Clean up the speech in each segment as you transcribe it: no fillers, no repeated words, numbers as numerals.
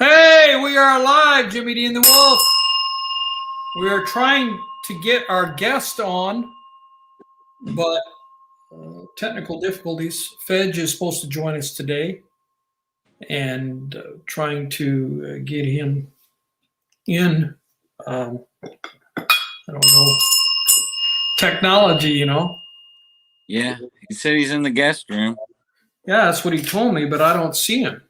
Hey, we are live, Jimmy D and the Wolf. We are trying to get our guest on, but technical difficulties. Ffej is supposed to join us today, and trying to get him in. I don't know. Technology, you know. Yeah, he said he's in the guest room. Yeah, that's what he told me, but I don't see him.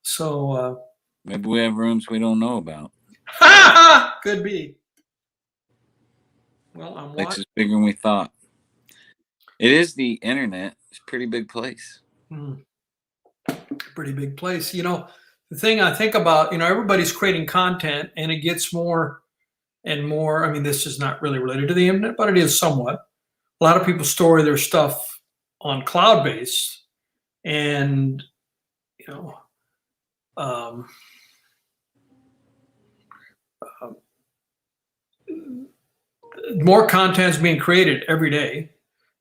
So maybe we have rooms we don't know about. Could be. Well, I'm Place is bigger than we thought. It is the internet. It's a pretty big place. Pretty big place. You know, the thing I think about, everybody's creating content and it gets more and more. I mean, this is not really related to the internet, but it is somewhat. A lot of people store their stuff on cloud-based, and more content is being created every day,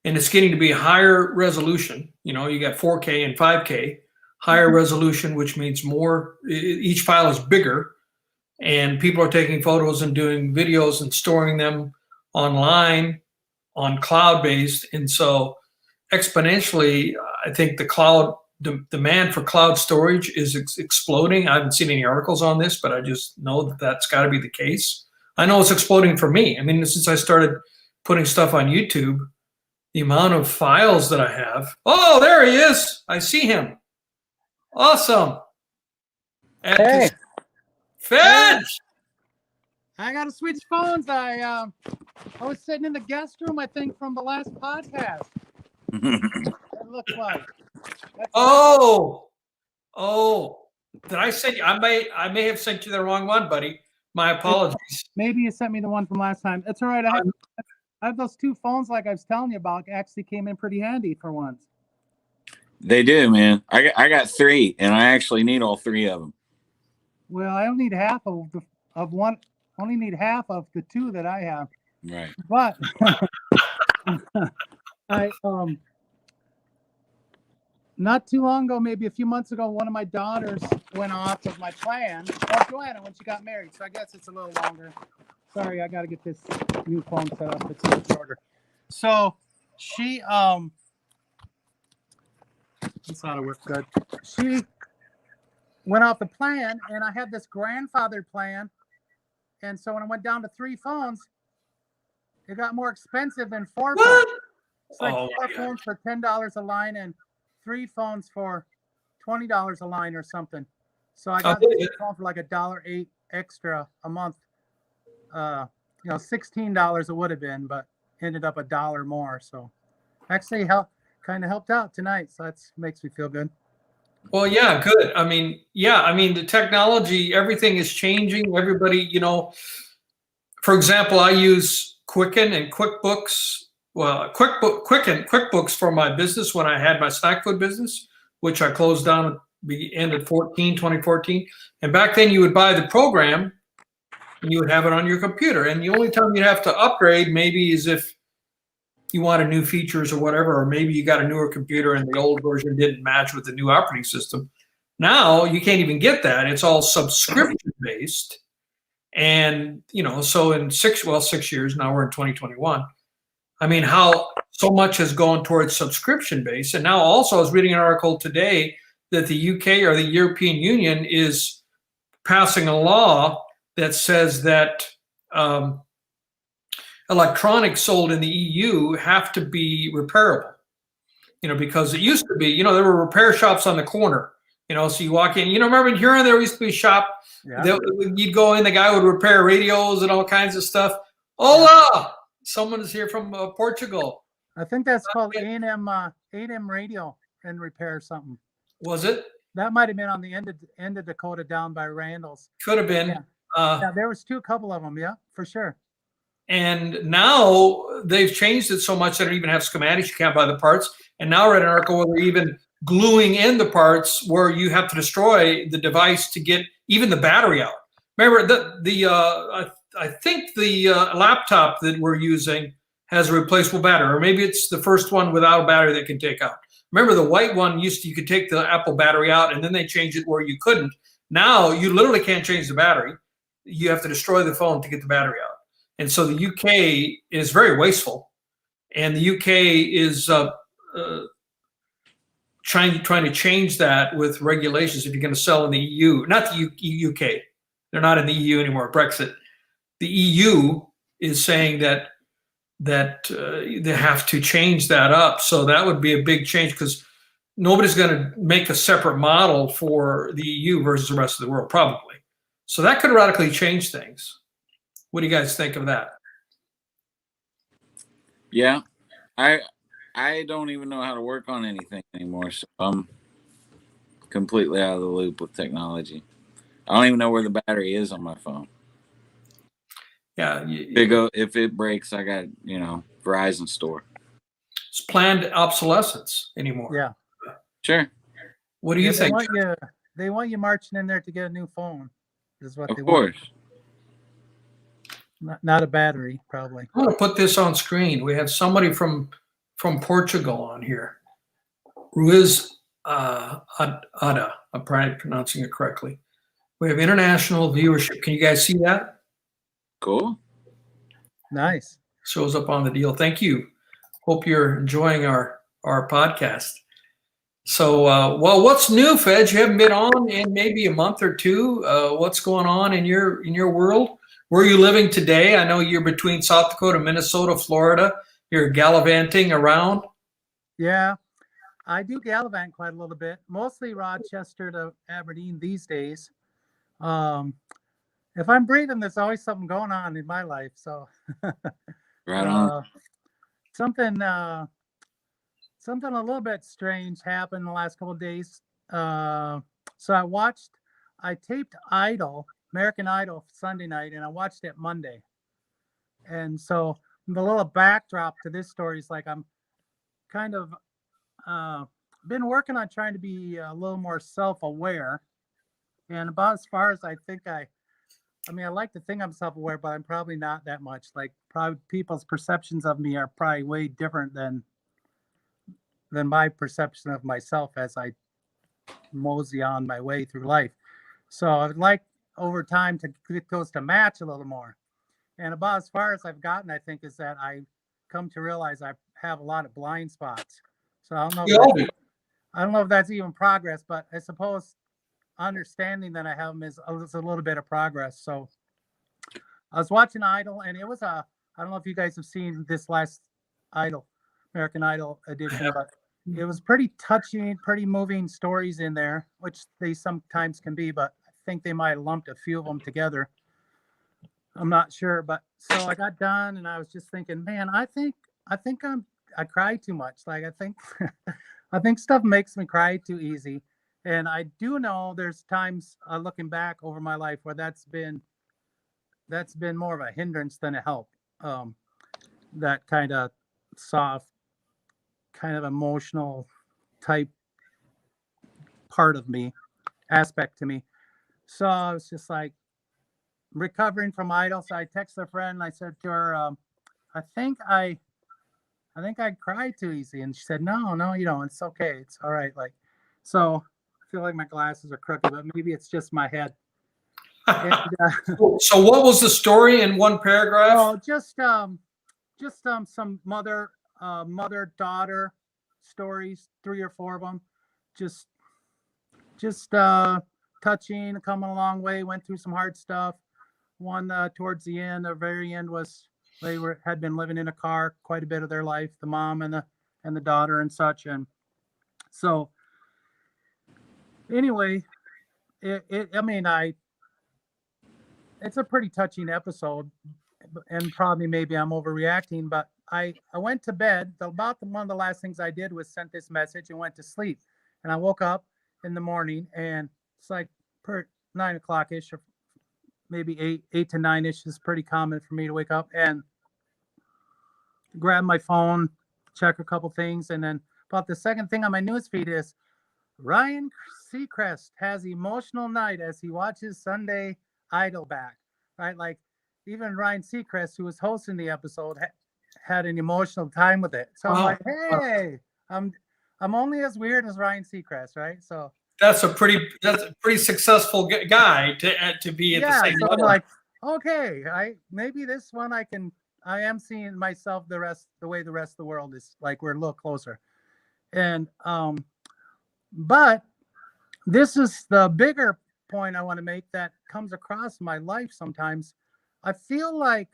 and it's getting to be higher resolution. You got 4K and 5K, higher resolution, which means more. Each file is bigger, and people are taking photos and doing videos and storing them online on cloud-based, and so exponentially, I think the demand for cloud storage is exploding. I haven't seen any articles on this, but I just know that that's got to be the case. I know it's exploding for me. I mean, since I started putting stuff on YouTube, the amount of files that I have. Oh, there he is. I see him. Awesome. Hey. Ffej! I got to switch phones. I was sitting in the guest room, I think, from the last podcast. It looks like. Oh. Did I send you? I may have sent you the wrong one, buddy. My apologies. Maybe you sent me the one from last time. It's all right. I have those two phones like I was telling you about. Actually came in pretty handy for once. They do, man. I got three, and I actually need all three of them. Well, I only need half of one. Only need half of the two that I have. Right. But not too long ago, maybe a few months ago, one of my daughters went off of my plan. Oh, Joanna, when she got married. So I guess it's a little longer. Sorry, I got to get this new phone set up. It's a little shorter. So she, this ought to work good. She went off the plan, and I had this grandfathered plan. And so when I went down to 3 phones, it got more expensive than 4 phones. It's like 4 phones for $10 a line and 3 phones for $20 a line or something. So I got the phone for like $1.08 extra a month. $16 it would have been, but ended up $1 more. So actually kind of helped out tonight. So that makes me feel good. Well, yeah, good. I mean, the technology, everything is changing. Everybody, for example, I use Quicken and QuickBooks. Well, QuickBooks for my business when I had my snack food business, which I closed down at the end of 2014. And back then you would buy the program and you would have it on your computer. And the only time you'd have to upgrade maybe is if you wanted new features or whatever, or maybe you got a newer computer and the old version didn't match with the new operating system. Now you can't even get that. It's all subscription based. And, so in 6 years, now we're in 2021. I mean, how so much has gone towards subscription based. And now also I was reading an article today that the UK or the European Union is passing a law that says that electronics sold in the EU have to be repairable, because it used to be, there were repair shops on the corner, so you walk in, remember here and there used to be a shop, you'd go in, the guy would repair radios and all kinds of stuff. Hola! Someone is here from Portugal. I think that's called A&M Radio and Repair something. Was it? That might have been on the end of Dakota down by Randall's. Could have been. Yeah, there was a couple of them. Yeah, for sure. And now they've changed it so much that they even have schematics. You can't buy the parts. And now I read an article where they're even gluing in the parts where you have to destroy the device to get even the battery out. Remember, I think the laptop that we're using has a replaceable battery, or maybe it's the first one without a battery that can take out. Remember, the white one you could take the Apple battery out, and then they changed it where you couldn't. Now you literally can't change the battery. You have to destroy the phone to get the battery out. And so the UK is very wasteful, and the UK is trying to change that with regulations. If you're going to sell in the EU, not the UK, they're not in the EU anymore. Brexit. The EU is saying that they have to change that up. So that would be a big change because nobody's going to make a separate model for the EU versus the rest of the world, probably. So that could radically change things. What do you guys think of that? Yeah, I don't even know how to work on anything anymore, so I'm completely out of the loop with technology. I don't even know where the battery is on my phone. Yeah, If it breaks, I got Verizon store. It's planned obsolescence anymore. Yeah. Sure. What do you think? They want you marching in there to get a new phone. Is what they Of course. want. Not a battery, probably. I want to put this on screen. We have somebody from Portugal on here. Ruiz Ada. I'm probably pronouncing it correctly. We have international viewership. Can you guys see that? Cool. Nice. Shows up on the deal. Thank you. Hope you're enjoying our podcast. So, well, what's new, Ffej? You haven't been on in maybe a month or two. What's going on in your world? Where are you living today? I know you're between South Dakota, Minnesota, Florida. You're gallivanting around. Yeah, I do gallivant quite a little bit, mostly Rochester to Aberdeen these days. If I'm breathing, there's always something going on in my life. So, Right on. Something a little bit strange happened the last couple of days. So I taped American Idol Sunday night, and I watched it Monday. And so the little backdrop to this story is like I'm kind of been working on trying to be a little more self-aware, and about as far as I think I like to think I'm self-aware, but I'm probably not that much. Like, probably people's perceptions of me are probably way different than my perception of myself as I mosey on my way through life. So I'd like over time to get those to match a little more. And about as far as I've gotten, I think, is that I come to realize I have a lot of blind spots. So I don't know if that's even progress, but I suppose understanding that I have them is a little bit of progress. So I was watching Idol, and it was I don't know if you guys have seen this last American Idol edition, but it was pretty touching, pretty moving stories in there, which they sometimes can be, but I think they might have lumped a few of them together. I'm not sure, but so I got done, and I was just thinking, man, I think I cry too much. Like, I think stuff makes me cry too easy. And I do know there's times looking back over my life where that's been more of a hindrance than a help. That kind of soft, kind of emotional type part of me, aspect to me. So I was just like recovering from Idol. So I texted a friend and I said to her, I think I cried too easy. And she said, no, you don't. It's okay. It's all right. Like, so I feel like my glasses are crooked, but maybe it's just my head. And, so what was the story in one paragraph? Oh, just some mother-daughter stories, 3 or 4 of them. Just touching, coming a long way, went through some hard stuff. One towards the end, the very end, was they had been living in a car quite a bit of their life, the mom and the daughter and such. And so anyway, it's a pretty touching episode, and probably maybe I'm overreacting, but I went to bed. One of the last things I did was sent this message and went to sleep. And I woke up in the morning, and it's like 9 o'clock ish, or maybe 8 to 9 ish is pretty common for me to wake up and grab my phone, check a couple things, and then about the second thing on my newsfeed is Ryan Seacrest has emotional night as he watches Sunday Idol back. Right, like even Ryan Seacrest, who was hosting the episode, had an emotional time with it. So I'm like, hey, I'm only as weird as Ryan Seacrest, right? So that's a pretty successful guy to be at the Yeah, same so I'm level. like, okay, maybe this one I am seeing myself the way the rest of the world is, like we're a little closer. And but this is the bigger point I want to make that comes across in my life sometimes. I feel like,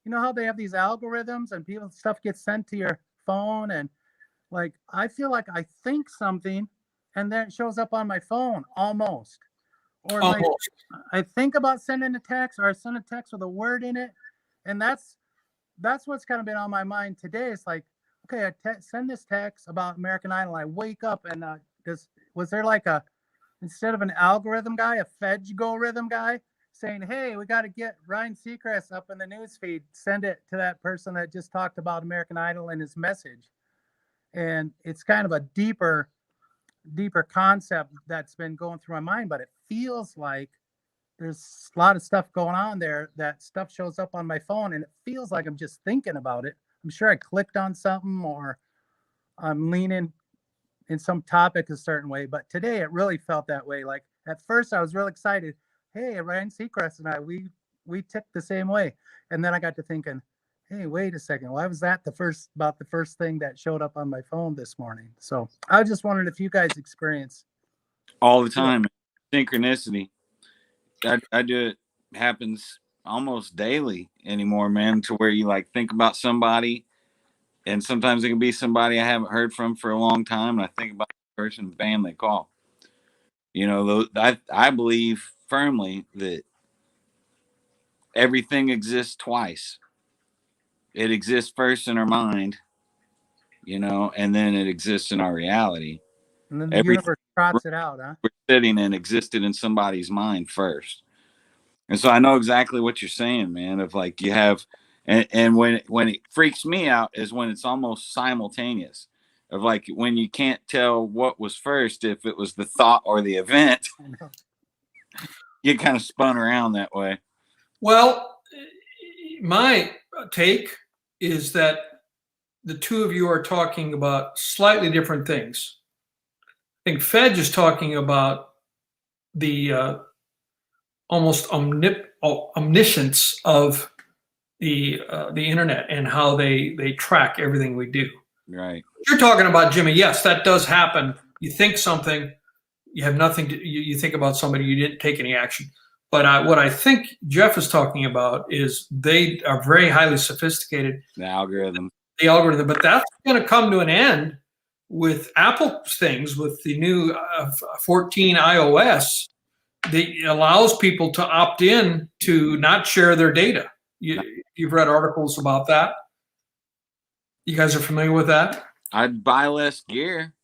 you know how they have these algorithms and stuff gets sent to your phone, and like I feel like I think something and then it shows up on my phone almost. Or like Almost. I think about sending a text, or I send a text with a word in it, and that's what's kind of been on my mind today. It's like, okay, send this text about American Idol. I wake up and was there like instead of an algorithm guy, a Ffej rhythm guy saying, hey, we got to get Ryan Seacrest up in the news feed, send it to that person that just talked about American Idol and his message. And it's kind of a deeper concept that's been going through my mind, but it feels like there's a lot of stuff going on there. That stuff shows up on my phone and it feels like I'm just thinking about it. I'm sure I clicked on something or I'm leaning in some topic a certain way, but today it really felt that way. Like at first I was real excited. Hey, Ryan Seacrest and I, we ticked the same way. And then I got to thinking, hey, wait a second. Why was that the first thing that showed up on my phone this morning? So I was just wondering if you guys experience all the time. Synchronicity. I do it. Happens almost daily anymore, man, to where you like think about somebody, and sometimes it can be somebody I haven't heard from for a long time, and I think about the person, bam, they call. You know, I believe firmly that everything exists twice. It exists first in our mind, you know, and then it exists in our reality. and then the Everything universe trots it out, huh? we're sitting in existed in somebody's mind first. And so I know exactly what you're saying, man, of like you have, and when it freaks me out is when it's almost simultaneous, of like when you can't tell what was first, if it was the thought or the event. You kind of spun around that way. Well, my take is that the two of you are talking about slightly different things. I think Ffej is talking about the almost omniscience of the internet and how they track everything we do. Right. You're talking about, Jimmy. Yes, that does happen. You think something, you have nothing to. You think about somebody, you didn't take any action. But what I think Jeff is talking about is they are very highly sophisticated. The algorithm. The algorithm, but that's going to come to an end with Apple's things, with the new 14 iOS. That allows people to opt in to not share their data. You've read articles about that. You guys are familiar with that? I'd buy less gear.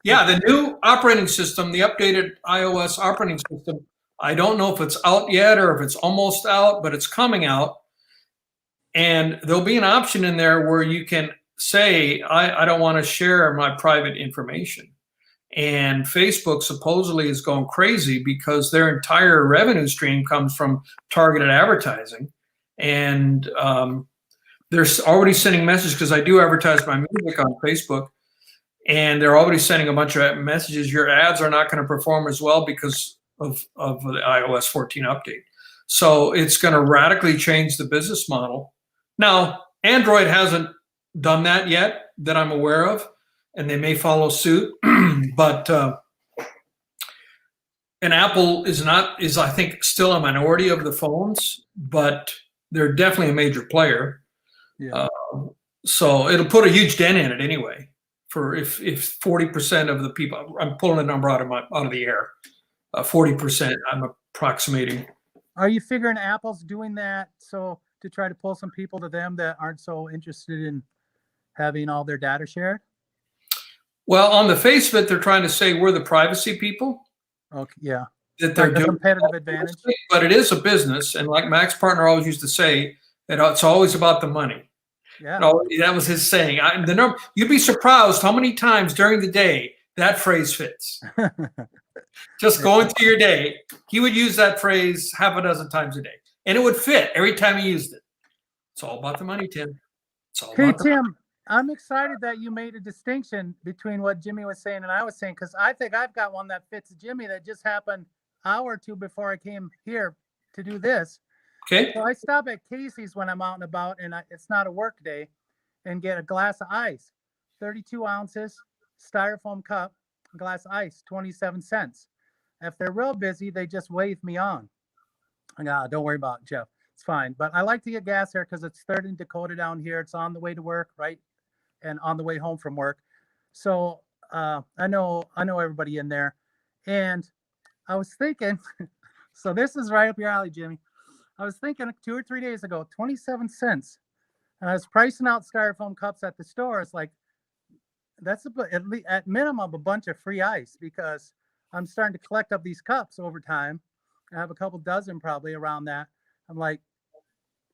Yeah, the new operating system, the updated iOS operating system, I don't know if it's out yet or if it's almost out, but it's coming out. And there'll be an option in there where you can say, I don't want to share my private information. And Facebook supposedly is going crazy because their entire revenue stream comes from targeted advertising. And they're already sending messages, because I do advertise my music on Facebook. And they're already sending a bunch of messages. Your ads are not going to perform as well because of the iOS 14 update. So it's going to radically change the business model. Now, Android hasn't done that yet that I'm aware of, and they may follow suit. But and Apple is I think still a minority of the phones, but they're definitely a major player. Yeah. So it'll put a huge dent in it anyway. For if 40% of the people, I'm pulling a number out of the air, 40% I'm approximating. Are you figuring Apple's doing that so to try to pull some people to them that aren't so interested in having all their data shared? Well, on the face of it, they're trying to say we're the privacy people. Okay, yeah. That they're doing competitive advantage. But it is a business, and like Mac's partner always used to say, that it's always about the money. Yeah. No, that was his saying. You'd be surprised how many times during the day that phrase fits. Just going through your day, he would use that phrase half a dozen times a day, and it would fit every time he used it. It's all about the money, Tim. It's all Hey, about Tim, I'm excited that you made a distinction between what Jimmy was saying and I was saying, because I think I've got one that fits Jimmy that just happened an hour or two before I came here to do this. Okay. So I stop at Casey's when I'm out and about, and it's not a work day, and get a glass of ice, 32 ounces, styrofoam cup, glass of ice, 27 cents. If they're real busy, they just wave me on. Don't worry about it, Jeff. It's fine. But I like to get gas here because it's 3rd and Dakota down here. It's on the way to work, right? And on the way home from work. So I know everybody in there. And I was thinking, so this is right up your alley, Jimmy. I was thinking 2 or 3 days ago, 27 cents. And I was pricing out styrofoam cups at the store. It's like, that's at minimum a bunch of free ice, because I'm starting to collect up these cups over time. I have a couple dozen probably around that. I'm like,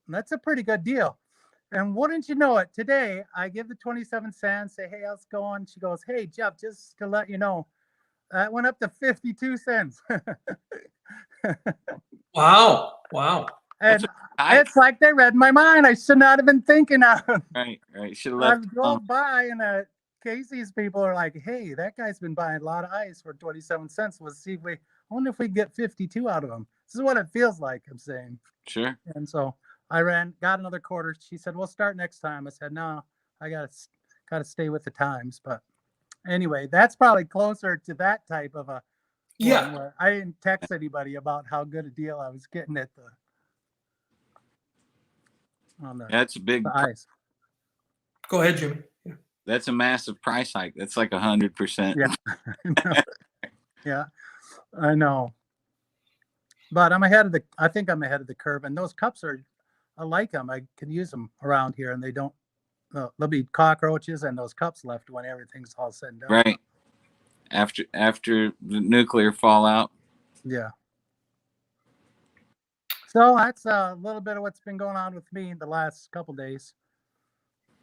that's a pretty good deal. And wouldn't you know it, today I give the 27 cents, say, hey, how's it going? She goes, hey, Jeff, just to let you know, that went up to 52 cents. Wow. Wow. And it's like they read my mind. I should not have been thinking of it. Right. Should have I left. drove by, and Casey's people are like, hey, that guy's been buying a lot of ice for 27 cents. Let's see I wonder if we get 52 out of him. This is what it feels like, I'm saying. Sure. And so I got another quarter. She said, we'll start next time. I said, no, I gotta stay with the times. But anyway, that's probably closer to that type of a one where I didn't text anybody about how good a deal I was getting at That's a big ice. Go ahead, Jimmy. Yeah. That's a massive price hike. That's like 100%. Yeah. Yeah, I know. But I think I'm ahead of the curve. And those cups I like them. I can use them around here, and there'll be cockroaches and those cups left when everything's all said and done. Right. After the nuclear fallout. Yeah. So that's a little bit of what's been going on with me the last couple days.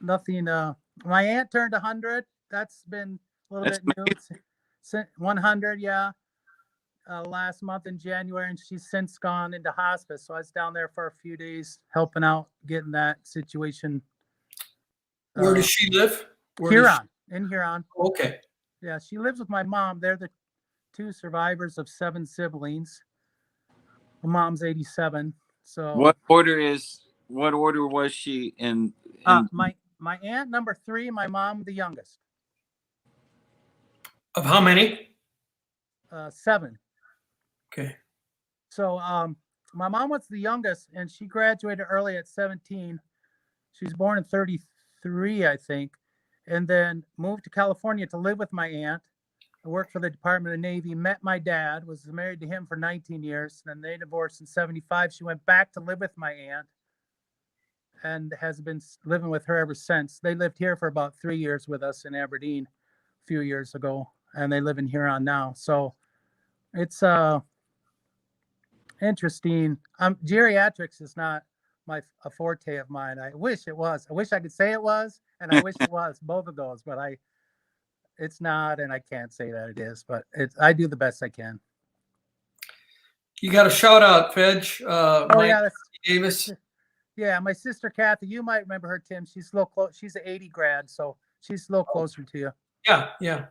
Nothing. My aunt turned 100. That's been a little bit new. 100, yeah. Last month in January, and she's since gone into hospice. So I was down there for a few days helping out, getting that situation. Where does she live? In Huron. Okay. Yeah, she lives with my mom. They're the 2 survivors of 7 siblings. My mom's 87. So what order was she in? My aunt number 3, my mom the youngest. Of how many? 7. Okay. So my mom was the youngest, and she graduated early at 17. She was born in 33, I think, and then moved to California to live with my aunt. I worked for the Department of Navy, met my dad, was married to him for 19 years. Then they divorced in 75. She went back to live with my aunt and has been living with her ever since. They lived here for about 3 years with us in Aberdeen a few years ago, and they live in Huron now. So it's interesting. Geriatrics is not a forte of mine. I wish it was. I wish I could say it was, and I wish it was, both of those, but it's not, and I can't say that it is, but I do the best I can. You got a shout out, Ffej. Davis. Yeah, my sister Kathy. You might remember her, Tim. She's a little close. She's an 80 grad, so she's a little closer to you. Yeah.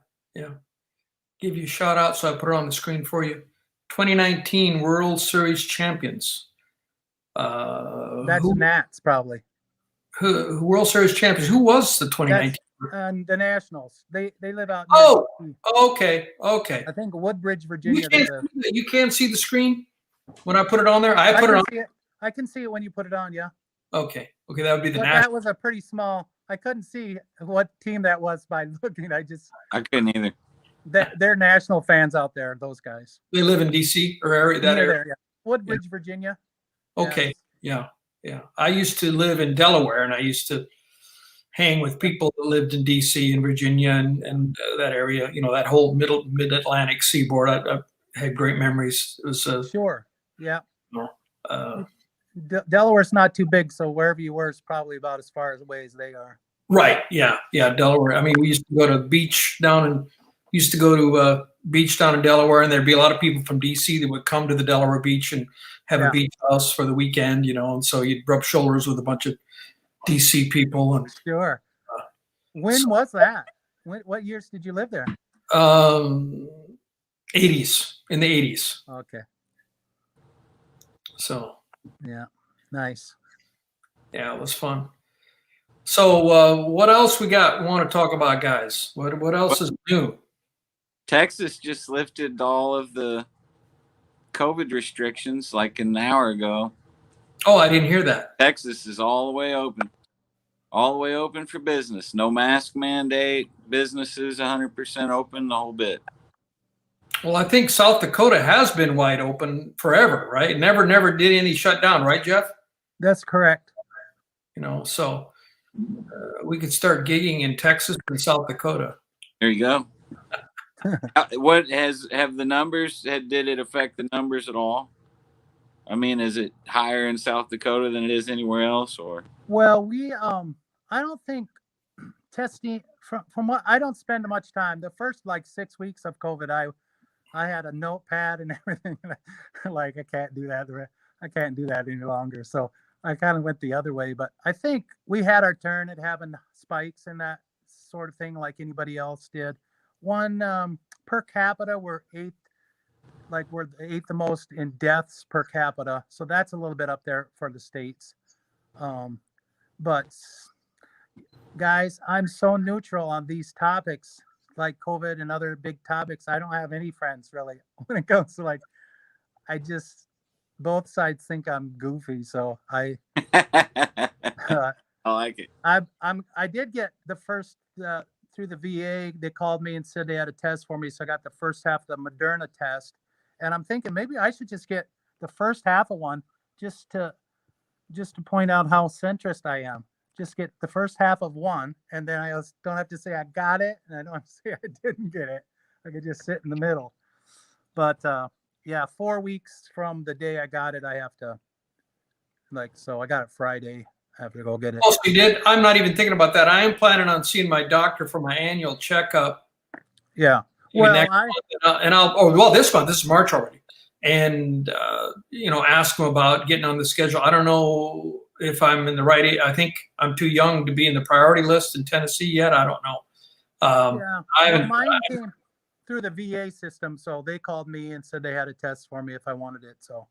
Give you a shout out, so I put it on the screen for you. 2019 World Series champions. That's Nats, probably. World Series champions. Who was the 2019? The Nationals. They live out. Okay. I think Woodbridge, Virginia. You can't see the screen when I put it on there. I put it on. I can see it when you put it on. Yeah. Okay. That would be the Nationals. That was a pretty small. I couldn't see what team that was by looking. I couldn't either. They're national fans out there. Those guys. They live in DC or area. There, yeah. Woodbridge, Virginia. Okay. Yeah. I used to live in Delaware, and I used to hang with people that lived in DC and Virginia and that area. That whole mid-Atlantic seaboard. I had great memories. It was sure. Yeah. Delaware's not too big, so wherever you were is probably about as far away as they are. Right. Yeah. Delaware. I mean, we used to go to the beach down in Delaware, and there'd be a lot of people from DC that would come to the Delaware beach and have a beach house for the weekend, and so you'd rub shoulders with a bunch of DC people. And sure. When was that? What years did you live there? 80s, in the 80s. Okay. So Yeah. Nice. yeah, it was fun. So what else we want to talk about, guys? What else is new? Texas just lifted all of the COVID restrictions like an hour ago. Oh, I didn't hear that. Texas is all the way open. All the way open for business. No mask mandate. Businesses 100% open, the whole bit. Well, I think South Dakota has been wide open forever, right? Never did any shutdown, right, Jeff? That's correct. So we could start gigging in Texas and South Dakota. There you go. Have the numbers? Did it affect the numbers at all? I mean, is it higher in South Dakota than it is anywhere else, or? Well, we I don't think testing from what I don't spend much time. The first like 6 weeks of COVID, I had a notepad and everything. Like I can't do that. I can't do that any longer. So I kind of went the other way. But I think we had our turn at having spikes and that sort of thing, like anybody else did. One per capita, we're eighth the most in deaths per capita. So that's a little bit up there for the states. But guys, I'm so neutral on these topics like COVID and other big topics. I don't have any friends really when it comes to both sides think I'm goofy. So I like it. I did get the first through the VA. They called me and said they had a test for me. So I got the first half of the Moderna test. And I'm thinking maybe I should just get the first half of one just to point out how centrist I am. Just get the first half of one, and then I don't have to say I got it, and I don't have to say I didn't get it. I could just sit in the middle. But yeah, 4 weeks from the day I got it, I have to so I got it Friday. I have to go get it. Oh, so you did? I'm not even thinking about that. I am planning on seeing my doctor for my annual checkup. Yeah. Well, this month. This is March already, and ask him about getting on the schedule. I don't know if I'm in the right age. I think I'm too young to be in the priority list in Tennessee yet. I don't know. Mine came through the VA system, so they called me and said they had a test for me if I wanted it. So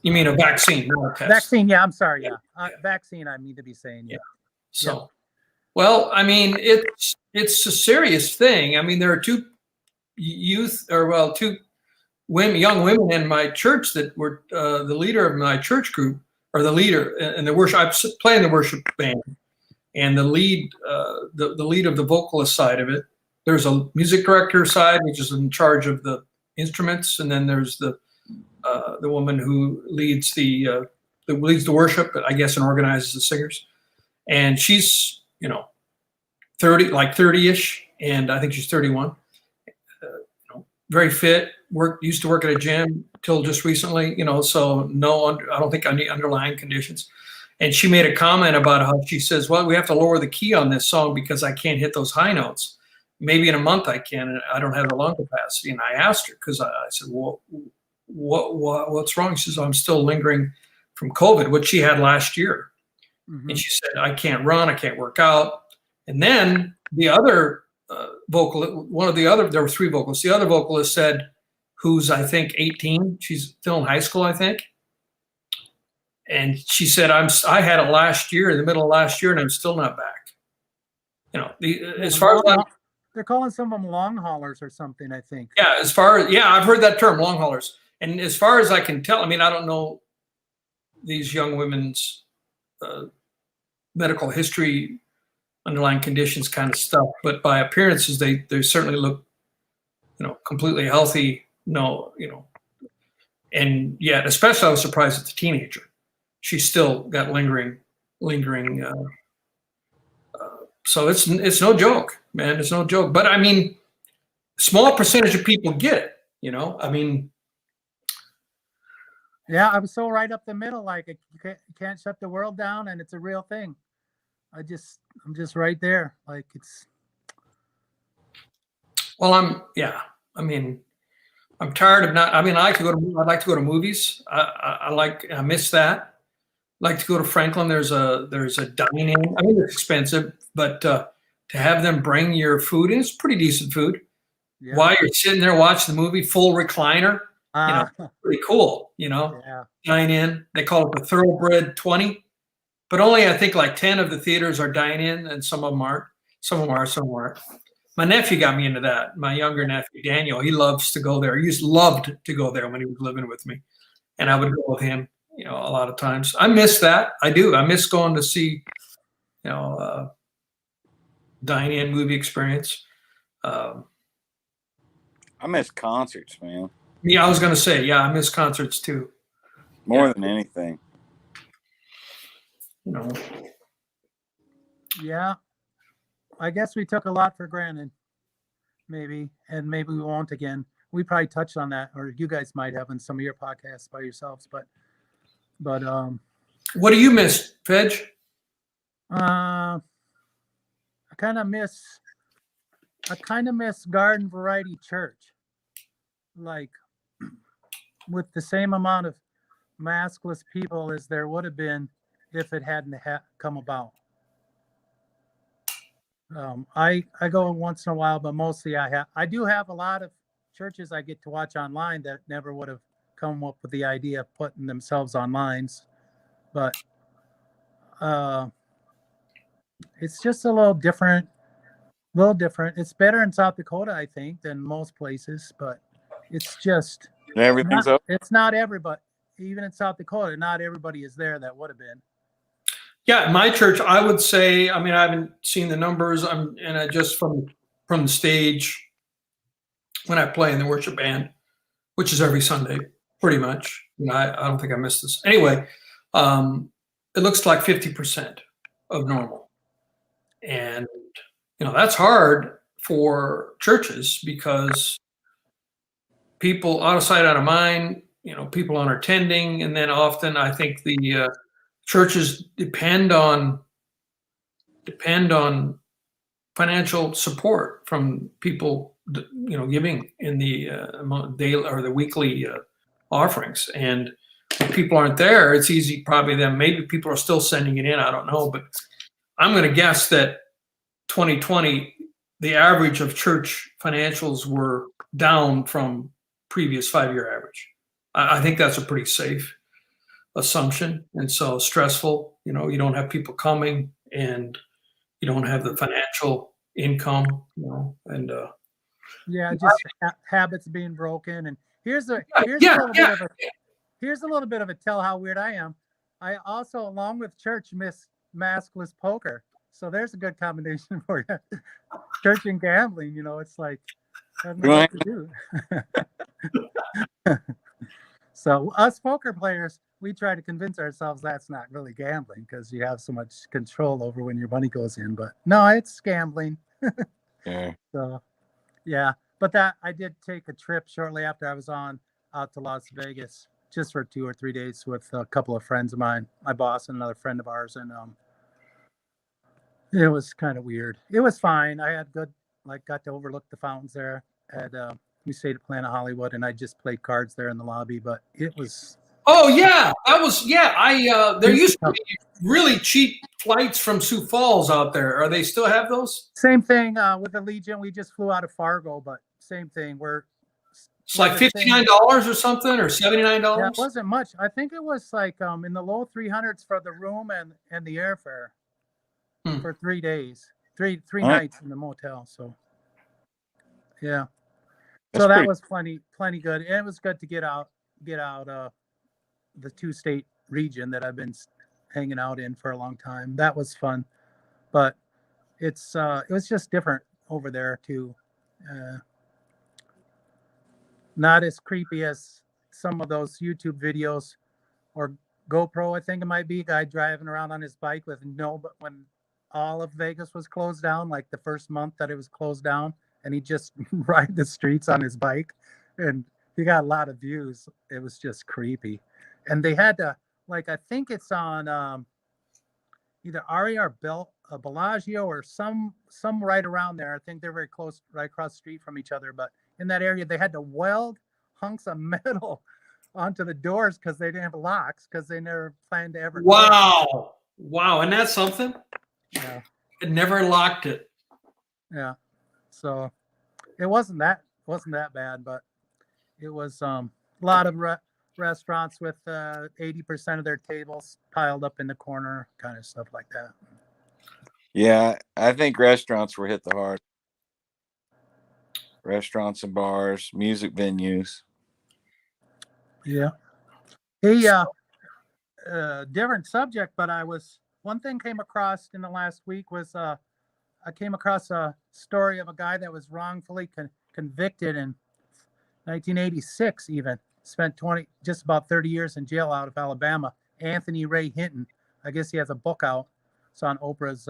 you mean a vaccine, not a test? Vaccine, yeah. I'm sorry, yeah. Vaccine, I need to be saying, yeah. So, well, I mean, it's a serious thing. I mean, there are two young women in my church that were the leader of my church group, or the leader in the worship. I play in the worship band, and the lead of the vocalist side of it. There's a music director side, which is in charge of the instruments, and then there's the woman who leads the worship, I guess, and organizes the singers. And she's 30-ish, and I think she's 31. Very fit. Used to work at a gym till just recently, so I don't think any underlying conditions. And she made a comment about how she says, well, we have to lower the key on this song because I can't hit those high notes. Maybe in a month I can, and I don't have the lung capacity. And I asked her, because I said, well, what's wrong? She says, I'm still lingering from COVID, which she had last year. Mm-hmm. And she said, I can't run, I can't work out. And then the other there were three vocalists. The other vocalist said, who's I think 18, she's still in high school, I think. And she said, I had it last year, in the middle of last year, and I'm still not back. As far as they're calling some of them long haulers or something, I think. Yeah, I've heard that term, long haulers. And as far as I can tell, I mean, I don't know these young women's medical history, underlying conditions kind of stuff, but by appearances, they certainly look, completely healthy. And yet, especially I was surprised at the teenager. She still got lingering. So it's no joke, man. It's no joke. But I mean, small percentage of people get it. I mean. Yeah, I was so right up the middle. Like you can't shut the world down, and it's a real thing. I'm just right there. Like it's. Well, I'm tired of not. I mean, I'd like to go to movies. I miss that. Like to go to Franklin. There's a dine-in. I mean, it's expensive, but to have them bring your food, and it's pretty decent food, Yeah. while you're sitting there watching the movie, full recliner. Uh, Pretty cool. You know, yeah. dine in. They call it the Thoroughbred 20, but only I think like 10 of the theaters are dine in, and some of them aren't. Some of them are, some aren't. My nephew got me into that. My younger nephew, Daniel, he loves to go there. He loved to go there when he was living with me. And I would go with him, a lot of times. I miss that. I do. I miss going to see, dine-in movie experience. I miss concerts, man. Yeah, I was going to say, I miss concerts too. More than anything. Yeah. I guess we took a lot for granted, maybe, and maybe we won't again. We probably touched on that, or you guys might have in some of your podcasts by yourselves, but what do you miss, Ffej? I kind of miss garden variety church, like with the same amount of maskless people as there would have been if it hadn't come about. I go once in a while, but mostly I do have a lot of churches I get to watch online that never would have come up with the idea of putting themselves online. But it's just a little different. It's better in South Dakota, I think, than most places, but it's just Everything's up. It's not everybody. Even in South Dakota, not everybody is there that would have been. Yeah, my church, I would say, I haven't seen the numbers. And I just from the stage when I play in the worship band, which is every Sunday, pretty much. I don't think I missed this. Anyway, it looks like 50% of normal. And, that's hard for churches because people out of sight, out of mind, people aren't attending. And then often I think the churches depend on financial support from people, giving in the daily or the weekly offerings. And if people aren't there, it's easy probably then maybe people are still sending it in. I don't know, but I'm going to guess that 2020, the average of church financials were down from previous 5-year average. I think that's a pretty safe assumption. And so stressful, you don't have people coming and you don't have the financial income, and just habits being broken. And here's a little bit of a tell how weird I am. I also, along with church, miss maskless poker. So there's a good combination for you. Church and gambling, it's like I don't know what to do. So us poker players, we try to convince ourselves that's not really gambling because you have so much control over when your money goes in. But no, it's gambling. Yeah. So, yeah. But that I did take a trip shortly after I was out to Las Vegas just for 2 or 3 days with a couple of friends of mine, my boss and another friend of ours. And it was kind of weird. It was fine. I had got to overlook the fountains there. We stayed at Planet Hollywood, and I just played cards there in the lobby. But it was. Oh yeah, that was there used to be really cheap flights from Sioux Falls out there. Are they still have those? Same thing with the Legion. We just flew out of Fargo, but same thing. It's like $59 or something, or $79. Yeah, it wasn't much. I think it was like in the low 300s for the room and the airfare for 3 days, three nights in the motel. So yeah, so that was plenty good, and it was good to get out the 2-state region that I've been hanging out in for a long time. That was fun, but it was just different over there too. Not as creepy as some of those YouTube videos or GoPro. I think it might be a guy driving around on his bike but when all of Vegas was closed down, like the first month that it was closed down, and he just ride the streets on his bike, and he got a lot of views. It was just creepy. And they had to, I think it's on either Aria or Bellagio or some right around there. I think they're very close, right across the street from each other. But in that area, they had to weld hunks of metal onto the doors because they didn't have locks because they never planned to ever. Wow. Isn't that something? Yeah. It never locked it. Yeah. So it wasn't that bad, but it was a lot of restaurants with 80% of their tables piled up in the corner, kind of stuff like that. Yeah, I think restaurants were hit the hard. Restaurants and bars, music venues. Yeah. Hey, different subject, but one thing came across in the last week was I came across a story of a guy that was wrongfully convicted in 1986, even spent just about 30 years in jail out of Alabama. Anthony Ray Hinton. I guess he has a book out. It's on Oprah's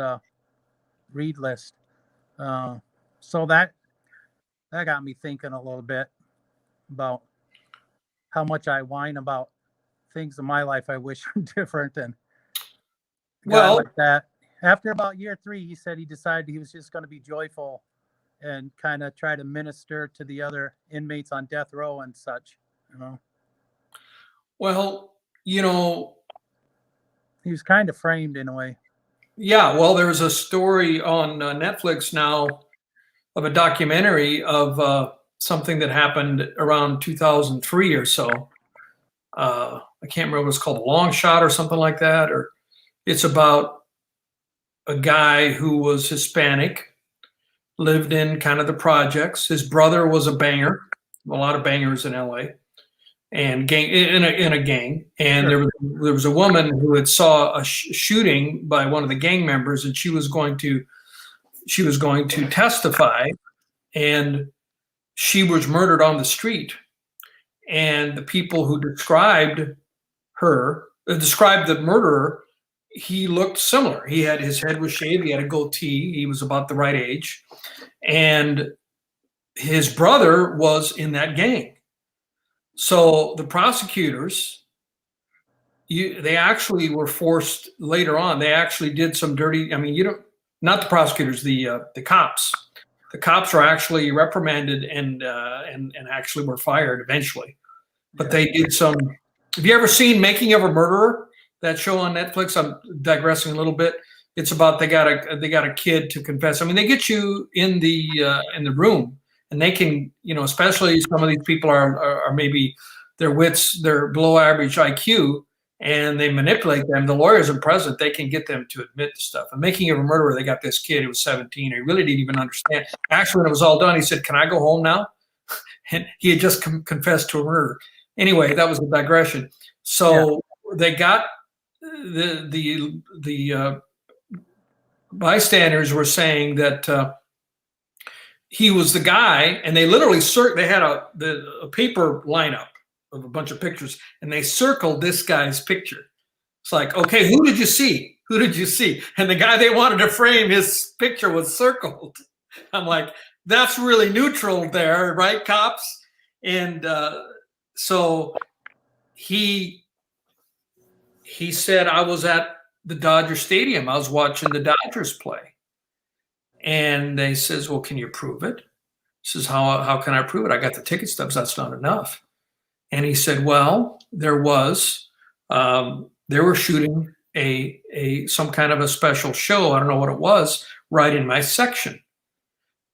read list. So that got me thinking a little bit about how much I whine about things in my life I wish were different. And a guy Well, like that, after about year 3, he said he decided he was just going to be joyful and kind of try to minister to the other inmates on death row and such. well, He was kind of framed in a way. yeah. Well, there's a story on Netflix now of a documentary of something that happened around 2003 or so. I can't remember what it's called, a long shot or something like that. Or it's about a guy who was Hispanic, lived in kind of the projects. His brother was a banger, a lot of bangers in LA, and gang in a gang. And Sure. there was a woman who had saw a shooting by one of the gang members, and she was going to testify, and she was murdered on the street. And the people who described the murderer, he looked similar. His head was shaved, he had a goatee, he was about the right age, and his brother was in that gang. So the prosecutors, they actually were forced later on. They actually did some dirty. I mean, not the prosecutors, the cops. The cops were actually reprimanded and actually were fired eventually. But they did some. Have you ever seen Making of a Murderer? That show on Netflix. I'm digressing a little bit. It's about they got a kid to confess. I mean, they get you in the room, and they can, especially some of these people are maybe they're below average IQ, and they manipulate them. The lawyers are present. They can get them to admit the stuff. And Making of a Murderer, they got this kid who was 17. He really didn't even understand. Actually, when it was all done, he said, "Can I go home now?" And he had just confessed to a murder. Anyway, that was a digression. So they got the bystanders were saying that he was the guy, and they literally they had a paper lineup of a bunch of pictures, and they circled this guy's picture. It's like, okay, who did you see? Who did you see? And the guy they wanted to frame, his picture was circled. I'm like, that's really neutral there, right, cops? And so he said, I was at the Dodger Stadium. I was watching the Dodgers play. And they says, well, can you prove it? He says, how can I prove it? I got the ticket stubs. That's not enough. And he said, well, they were shooting some kind of a special show. I don't know what it was, right in my section.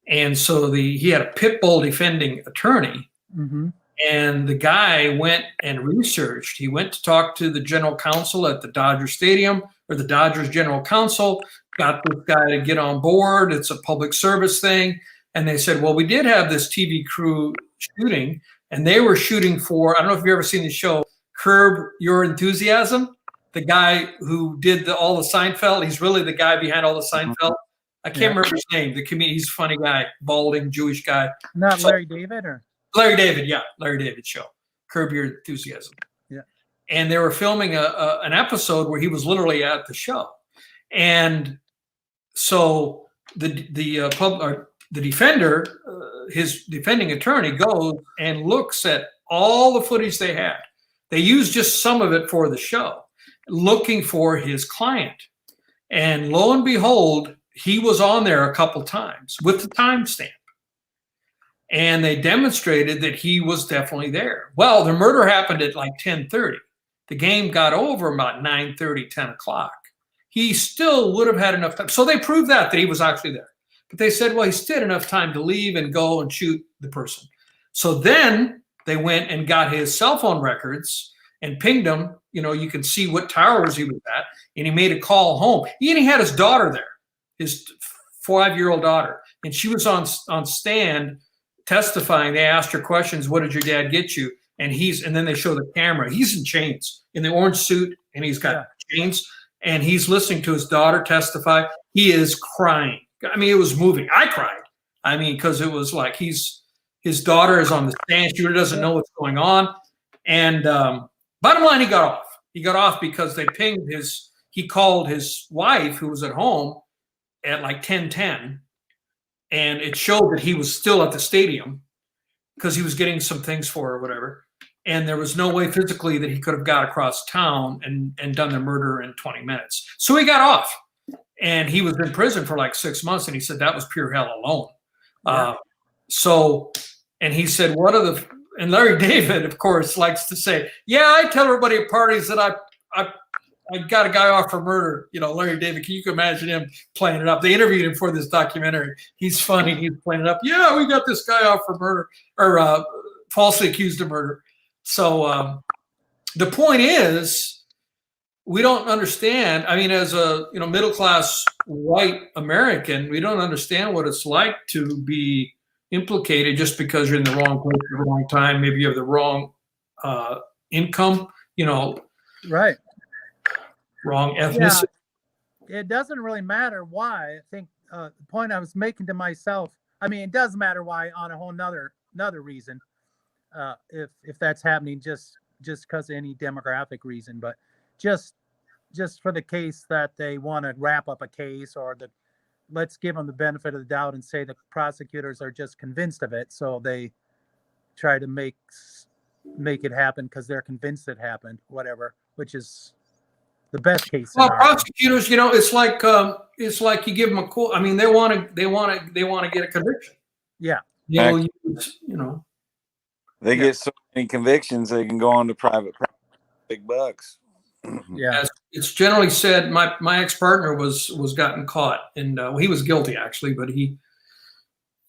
And so he had a pit bull defending attorney. Mm-hmm. And the guy went and researched. He went to talk to the general counsel at the Dodger Stadium, or the Dodgers general counsel, got this guy to get on board. It's a public service thing. And they said, well, we did have this TV crew shooting, and they were shooting for, I don't know if you've ever seen the show, Curb Your Enthusiasm. The guy who did all the Seinfeld, he's really the guy behind all the Seinfeld. I can't remember his name. The comedian, he's a funny guy, balding Jewish guy. Not Larry David, or? Larry David, yeah, Larry David show, Curb Your Enthusiasm. Yeah. And they were filming an episode where he was literally at the show, and so the defender, his defending attorney, goes and looks at all the footage they had. They used just some of it for the show, looking for his client, and lo and behold, he was on there a couple times with the timestamp. And they demonstrated that he was definitely there. Well, the murder happened at like 10:30. The game got over about 9:30, 10 o'clock. He still would have had enough time. So they proved that he was actually there. But they said, well, he still had enough time to leave and go and shoot the person. So then they went and got his cell phone records and pinged him. You know, you can see what towers he was at, and he made a call home. He had his daughter there, his 5-year-old daughter, and she was on stand testifying. They asked her questions. What did your dad get you? And then they show the camera. He's in chains, in the orange suit, and he's got chains, and he's listening to his daughter testify. He is crying. I mean, it was moving. I cried. I mean, because it was like his daughter is on the stand. She really doesn't know what's going on. And bottom line, he got off. He got off because they pinged he called his wife, who was at home, at like 10:10, and it showed that he was still at the stadium because he was getting some things for her or whatever. And there was no way physically that he could have got across town and done the murder in 20 minutes. So he got off. And he was in prison for like 6 months, and he said that was pure hell alone. Yeah. And he said, and Larry David, of course, likes to say, yeah, I tell everybody at parties that I got a guy off for murder. You know, Larry David, can you imagine him playing it up? They interviewed him for this documentary. He's funny. He's playing it up. Yeah, we got this guy off for murder, or falsely accused of murder. So the point is, we don't understand. I mean, as a middle-class white American, we don't understand what it's like to be implicated just because you're in the wrong place at the wrong time. Maybe you have the wrong income, right? Wrong ethnicity. Yeah. It doesn't really matter why. I think the point I was making to myself. I mean, it does matter why on a whole another reason. If that's happening just because of any demographic reason, but just for the case that they want to wrap up a case, or let's give them the benefit of the doubt and say the prosecutors are just convinced of it, so they try to make it happen because they're convinced it happened, whatever, which is the best case scenario. Well, prosecutors, it's like you give them a call. I mean, they want to get a conviction. Yeah. They get so many convictions they can go on to private practice, big bucks. Yeah, as it's generally said, my ex-partner was gotten caught, and he was guilty actually, but he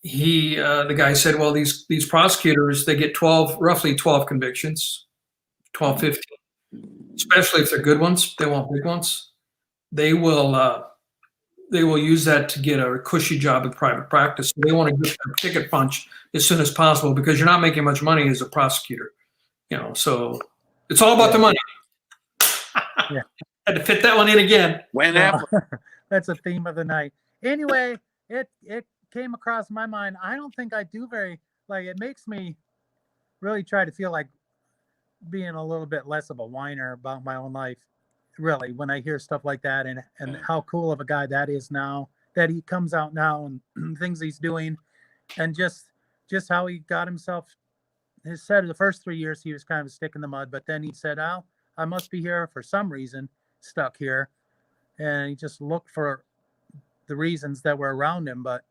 the guy said, well, these prosecutors, they get roughly 12 convictions, 12, 15, especially if they're good ones. They want big ones. They will use that to get a cushy job in private practice. So they want to get their ticket punch as soon as possible because you're not making much money as a prosecutor, so it's all about the money. Yeah. Had to fit that one in again. That's a theme of the night. Anyway, it came across my mind. I don't think I do it makes me really try to feel like being a little bit less of a whiner about my own life, really, when I hear stuff like that, and how cool of a guy that is now, that he comes out now and things he's doing, and just how he got himself. He said the first 3 years he was kind of a stick in the mud, but then he said, I must be here for some reason, stuck here. And he just looked for the reasons that were around him. But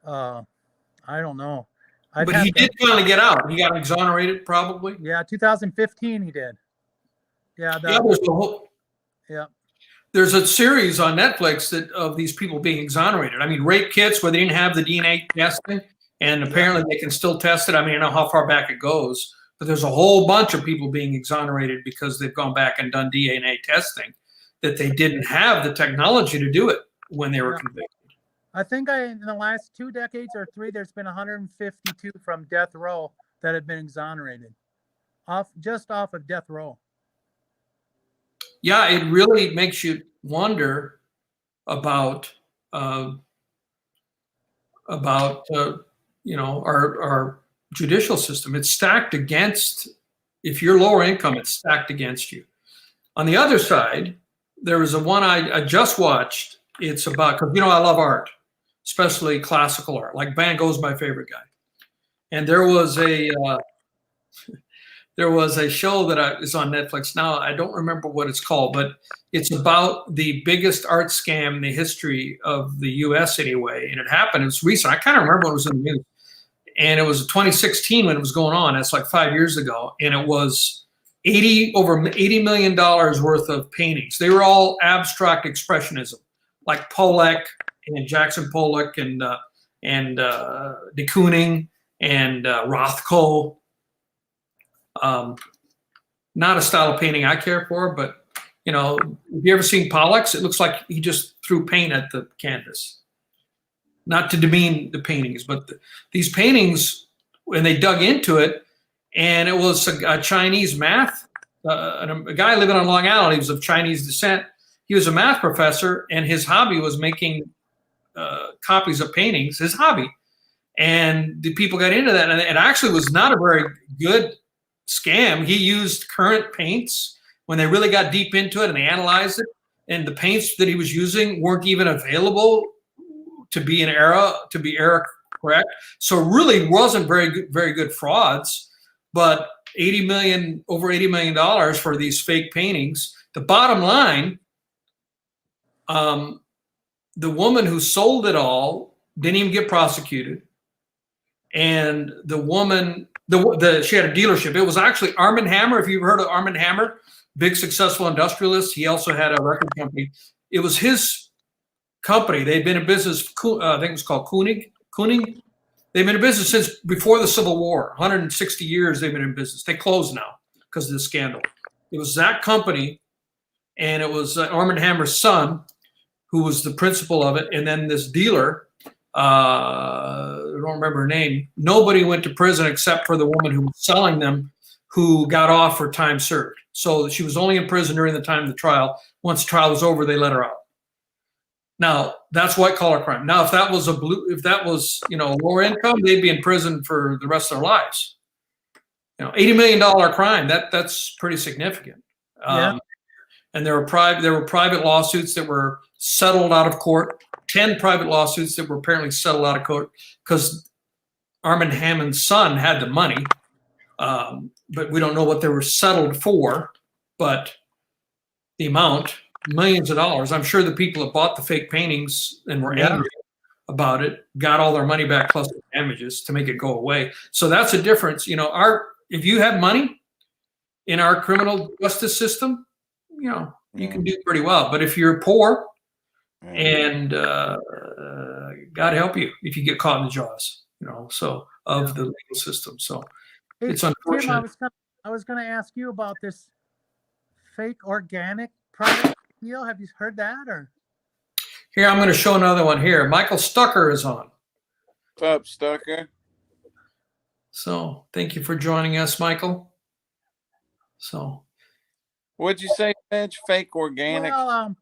I don't know. But he did finally get out. He got exonerated, probably. Yeah, 2015 he did. Yeah. There's a series on Netflix of these people being exonerated. I mean, rape kits where they didn't have the DNA testing, and apparently they can still test it. I mean, I know how far back it goes. But there's a whole bunch of people being exonerated because they've gone back and done DNA testing that they didn't have the technology to do it when they were convicted. I think in the last 2 decades or 3, there's been 152 from death row that have been exonerated off of death row. Yeah, it really makes you wonder about our judicial system. It's stacked against, if you're lower income, it's stacked against you. On the other side, there was a one I just watched. It's about, because I love art, especially classical art. Like Van Gogh's my favorite guy. And there was a show that is on Netflix now. I don't remember what it's called, but it's about the biggest art scam in the history of the U.S. anyway. And it happened. It was recent. I kind of remember when it was in the news. And it was 2016 when it was going on. That's like 5 years ago. And it was over $80 million worth of paintings. They were all abstract expressionism, like Pollock and Jackson Pollock and de Kooning and Rothko. Not a style of painting I care for, but have you ever seen Pollock's? It looks like he just threw paint at the canvas. Not to demean the paintings, but these paintings, when they dug into it, and it was a Chinese math, a guy living on Long Island, he was of Chinese descent. He was a math professor, and his hobby was making copies of paintings, his hobby. And the people got into that, and it actually was not a very good scam. He used current paints when they really got deep into it and they analyzed it, and the paints that he was using weren't even available to be error correct. So it really wasn't very good frauds. But over $80 million for these fake paintings. The bottom line, the woman who sold it all didn't even get prosecuted, and the woman, she had a dealership. It was actually Arm & Hammer. If you've heard of Arm & Hammer, big successful industrialist. He also had a record company. It was his company. They'd been in business. I think it was called Kooning. They've been in business since before the Civil War. 160 years they've been in business. They closed now because of this scandal. It was that company, and it was Arm & Hammer's son who was the principal of it, and then this dealer, I don't remember her name. Nobody went to prison except for the woman who was selling them, who got off for time served. So she was only in prison during the time of the trial. Once the trial was over, they let her out. Now that's white collar crime. Now, if that was lower income, they'd be in prison for the rest of their lives. $80 million crime. That's pretty significant. Yeah. And there were private lawsuits that were settled out of court. 10 private lawsuits that were apparently settled out of court because Arm & Hammer's son had the money, but we don't know what they were settled for. But the amount, millions of dollars. I'm sure the people that bought the fake paintings and were angry about it got all their money back plus the damages to make it go away. So that's a difference. If you have money in our criminal justice system, you can do pretty well. But if you're poor, and God help you if you get caught in the jaws, of the legal system. So it's unfortunate. Tim, I was going to ask you about this fake organic product deal. Have you heard that? Or here, I'm going to show another one here. Michael Stucker is on. What's up, Stucker? So thank you for joining us, Michael. So what'd you say, Ffej? Fake organic? Well,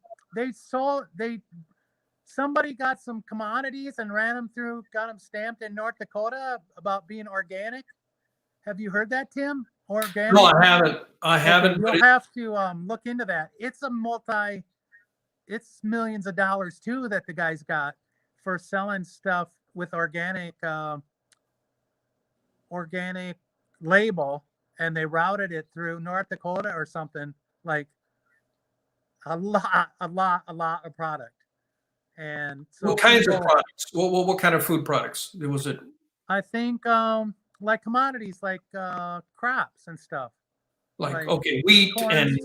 somebody got some commodities and got them stamped in North Dakota about being organic. Have you heard that, Tim? Organic? No, I haven't. You'll have to look into that. It's millions of dollars too that the guys got for selling stuff with organic label, and they routed it through North Dakota or something, like a lot of product. And so what kinds of products? What kind of food products was it? I think like commodities, like crops and stuff. Like wheat corn, and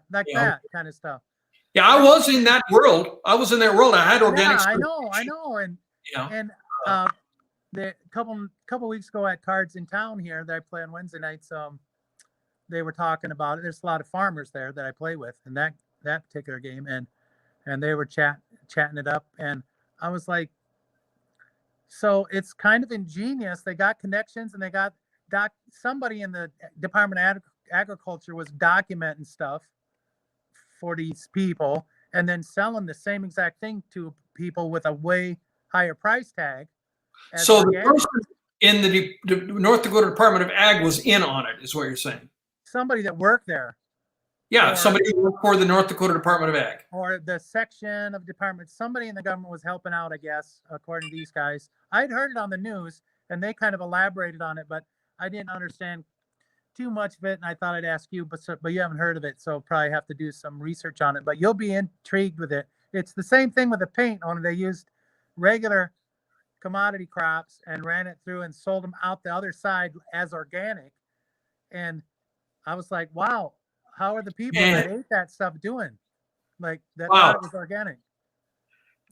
that kind of stuff. Yeah, I was in that world. I had organic. Yeah, I know. And the couple weeks ago at Cards in Town here that I play on Wednesday nights, they were talking about it. There's a lot of farmers there that I play with in that particular game, and they were chatting it up, and I was like, so it's kind of ingenious. They got connections, and they got somebody in the Department of Agriculture was documenting stuff for these people and then selling the same exact thing to people with a way higher price tag. So the person in the North Dakota Department of Ag was in on it, is what you're saying? Somebody that worked there. Yeah, somebody who worked for the North Dakota Department of Ag. Or the section of department. Somebody in the government was helping out, I guess, according to these guys. I'd heard it on the news, and they kind of elaborated on it, but I didn't understand too much of it, and I thought I'd ask you, but you haven't heard of it, so probably have to do some research on it. But you'll be intrigued with it. It's the same thing with the paint, only they used regular commodity crops and ran it through and sold them out the other side as organic. And I was like, wow, how are the people that ate that stuff doing? Like that thought it was organic.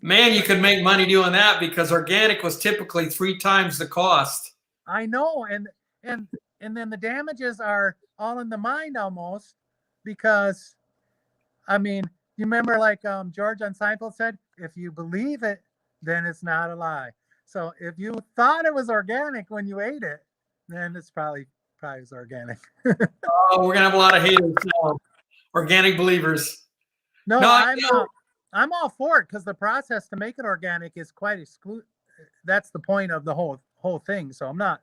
Man, you could make money doing that because organic was typically 3 times the cost. I know, and then the damages are all in the mind almost, because I mean, you remember like George on Seinfeld said, if you believe it, then it's not a lie. So if you thought it was organic when you ate it, then it's probably is organic. Oh, we're gonna have a lot of haters now. Organic believers. No, No, I'm all for it because the process to make it organic is quite exclusive. That's the point of the whole thing. So I'm not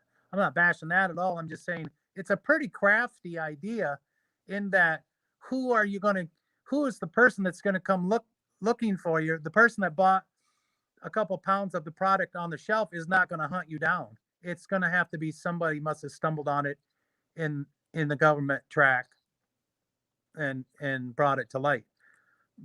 bashing that at all. I'm just saying it's a pretty crafty idea, in that who is the person that's going to come looking for you? The person that bought a couple pounds of the product on the shelf is not going to hunt you down. It's going to have to be somebody must have stumbled on it in the government track and brought it to light.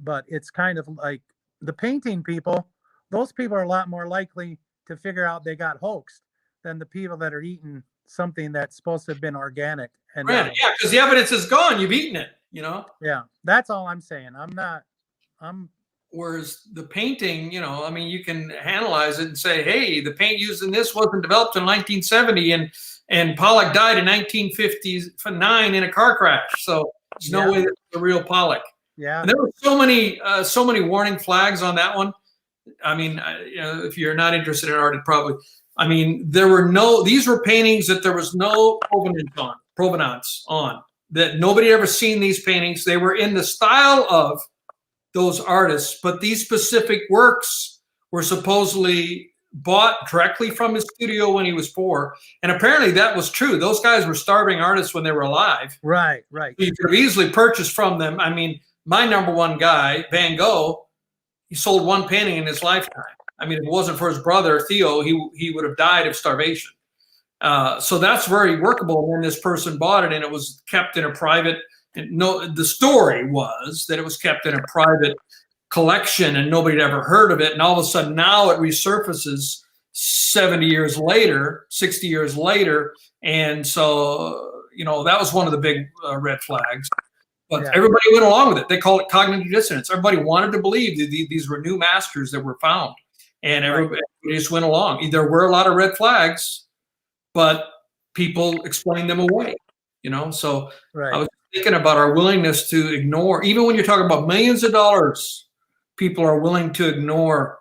But it's kind of like the painting people. Those people are a lot more likely to figure out they got hoaxed than the people that are eating something that's supposed to have been organic. And yeah, because the evidence is gone. You've eaten it, you know? Yeah, that's all I'm saying. Whereas the painting, I mean, you can analyze it and say, hey, the paint used in this wasn't developed in 1970 and Pollock died in 1959 in a car crash. So there's no way that's the real Pollock. Yeah. And there were so many warning flags on that one. I mean, if you're not interested in art, it probably, I mean, these were paintings that there was no provenance on, that nobody had ever seen these paintings. They were in the style of those artists, but these specific works were supposedly bought directly from his studio when he was poor. And apparently that was true. Those guys were starving artists when they were alive. Right. You could have easily purchased from them. I mean, my number one guy, Van Gogh, he sold one painting in his lifetime. I mean, if it wasn't for his brother, Theo, he would have died of starvation. So that's very workable. And then this person bought it and it was kept in a private, the story was that it was kept in a private collection and nobody had ever heard of it. And all of a sudden now it resurfaces 70 years later, 60 years later. And so, that was one of the big red flags. But everybody went along with it. They call it cognitive dissonance. Everybody wanted to believe that these were new masters that were found. And everybody just went along. There were a lot of red flags, but people explained them away, So I was thinking about our willingness to ignore, even when you're talking about millions of dollars, people are willing to ignore,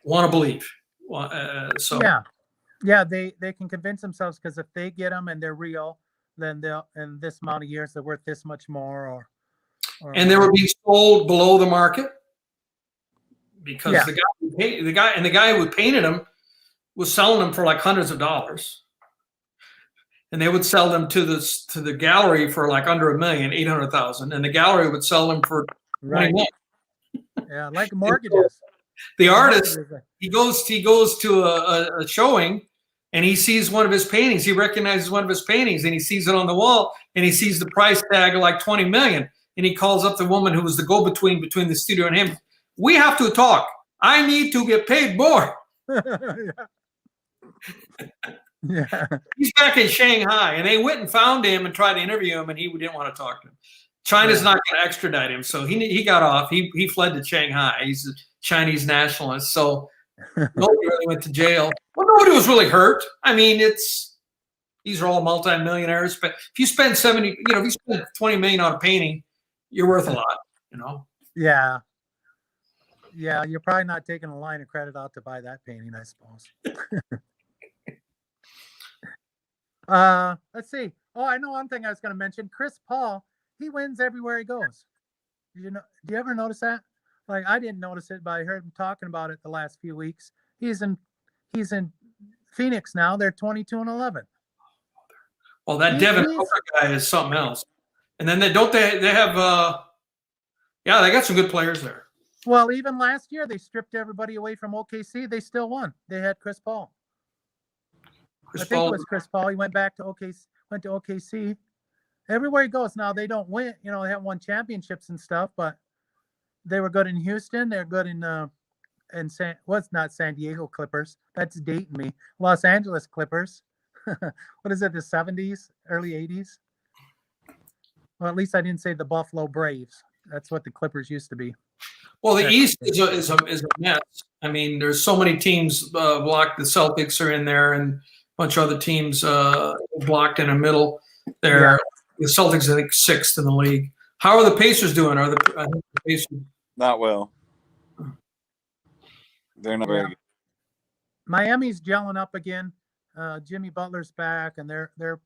want to believe. They can convince themselves because if they get them and they're real, then they'll, in this amount of years, they're worth this much more, and they were being sold below the market because the guy who painted them was selling them for like hundreds of dollars, and they would sell them to the gallery for like under $1 million, 800,000, and the gallery would sell them for $20 million. Yeah, like mortgages. The artist, he goes to a showing. And he sees one of his paintings. He recognizes one of his paintings, and he sees it on the wall, and he sees the price tag of like $20 million. And he calls up the woman who was the go-between between the studio and him. We have to talk. I need to get paid more. He's back in Shanghai, and they went and found him and tried to interview him, and he didn't want to talk to him. China's not going to extradite him, so he got off. He fled to Shanghai. He's a Chinese nationalist, so nobody really went to jail. Well, nobody was really hurt. I mean, these are all multimillionaires. But if you spend if you spend $20 million on a painting, you're worth a lot. Yeah. Yeah, you're probably not taking a line of credit out to buy that painting, I suppose. Let's see. Oh, I know one thing I was going to mention. Chris Paul, he wins everywhere he goes. Do you ever notice that? Like, I didn't notice it, but I heard him talking about it the last few weeks. He's in Phoenix now. They're 22-11. Well, that Devin Booker guy is something else. And then they have they got some good players there. Well, even last year they stripped everybody away from OKC. They still won. They had Chris Paul. I think it was Chris Paul. He went back to OKC. Everywhere he goes now, they don't win. They haven't won championships and stuff, but they were good in Houston. They're good in it's not San Diego Clippers. That's dating me. Los Angeles Clippers. What is it? The 70s, early 80s? Well, at least I didn't say the Buffalo Braves. That's what the Clippers used to be. Well, the Check. East is a mess. I mean, there's so many teams blocked. The Celtics are in there, and a bunch of other teams blocked in the middle. There, the Celtics, I think, 6th in the league. How are the Pacers doing? I think the Pacers Not well. They're not very good. Miami's gelling up again. Jimmy Butler's back, and they're